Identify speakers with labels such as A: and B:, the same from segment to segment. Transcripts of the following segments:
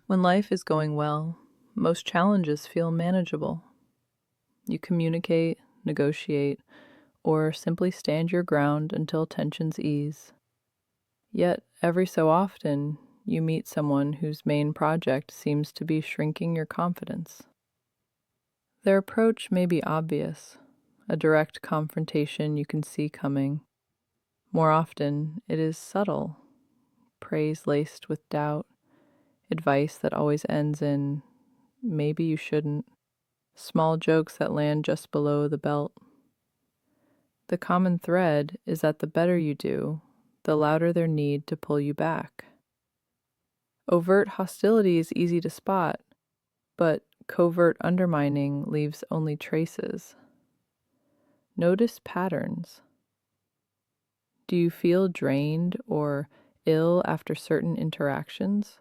A: When life is going well, most challenges feel manageable. You communicate, negotiate, or simply stand your ground until tensions ease. Yet, every so often, you meet someone whose main project seems to be shrinking your confidence. Their approach may be obvious, a direct confrontation you can see coming. More often, it is subtle, praise laced with doubt, advice that always ends in, maybe you shouldn't, small jokes that land just below the belt. The common thread is that the better you do, the louder their need to pull you back. Overt hostility is easy to spot, but covert undermining leaves only traces. Notice patterns. Do you feel drained or ill after certain interactions?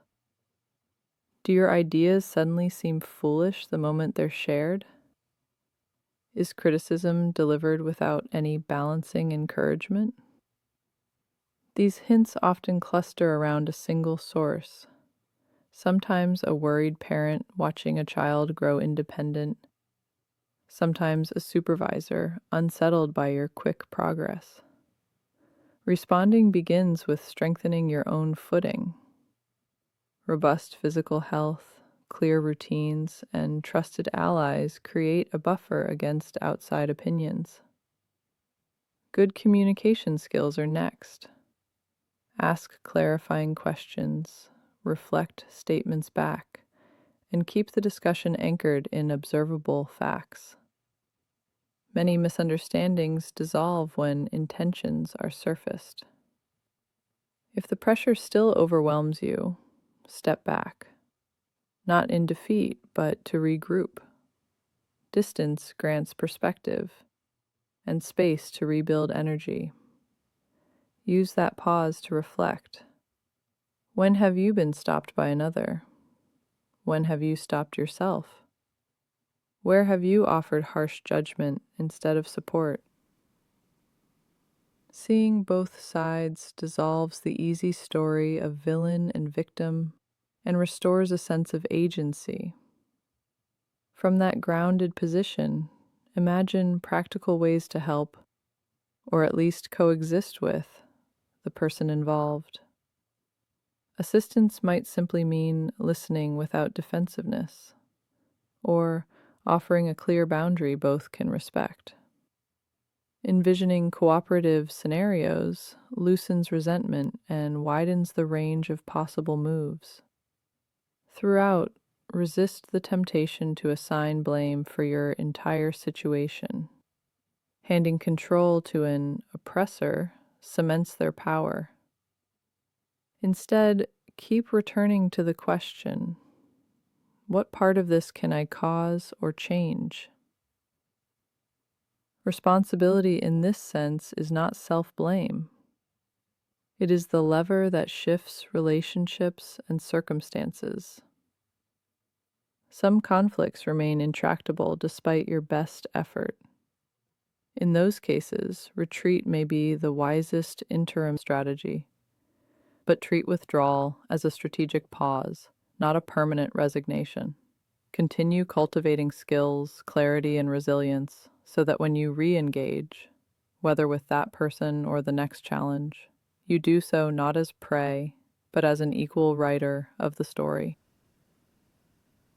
A: Do your ideas suddenly seem foolish the moment they're shared? Is criticism delivered without any balancing encouragement? These hints often cluster around a single source. Sometimes a worried parent watching a child grow independent. Sometimes a supervisor unsettled by your quick progress. Responding begins with strengthening your own footing. Robust physical health, clear routines, and trusted allies create a buffer against outside opinions. Good communication skills are next. Ask clarifying questions, reflect statements back, and keep the discussion anchored in observable facts. Many misunderstandings dissolve when intentions are surfaced. If the pressure still overwhelms you, step back, not in defeat, but to regroup. Distance grants perspective and space to rebuild energy. Use that pause to reflect. When have you been stopped by another? When have you stopped yourself? Where have you offered harsh judgment instead of support? Seeing both sides dissolves the easy story of villain and victim and restores a sense of agency. From that grounded position, imagine practical ways to help, or at least coexist with, the person involved. Assistance might simply mean listening without defensiveness, or offering a clear boundary both can respect. Envisioning cooperative scenarios loosens resentment and widens the range of possible moves. Throughout, resist the temptation to assign blame for your entire situation. Handing control to an oppressor cements their power. Instead, keep returning to the question, what part of this can I cause or change? Responsibility in this sense is not self-blame. It is the lever that shifts relationships and circumstances. Some conflicts remain intractable despite your best effort. In those cases, retreat may be the wisest interim strategy, but treat withdrawal as a strategic pause, not a permanent resignation. Continue cultivating skills, clarity, and resilience so that when you re-engage, whether with that person or the next challenge, you do so not as prey, but as an equal writer of the story.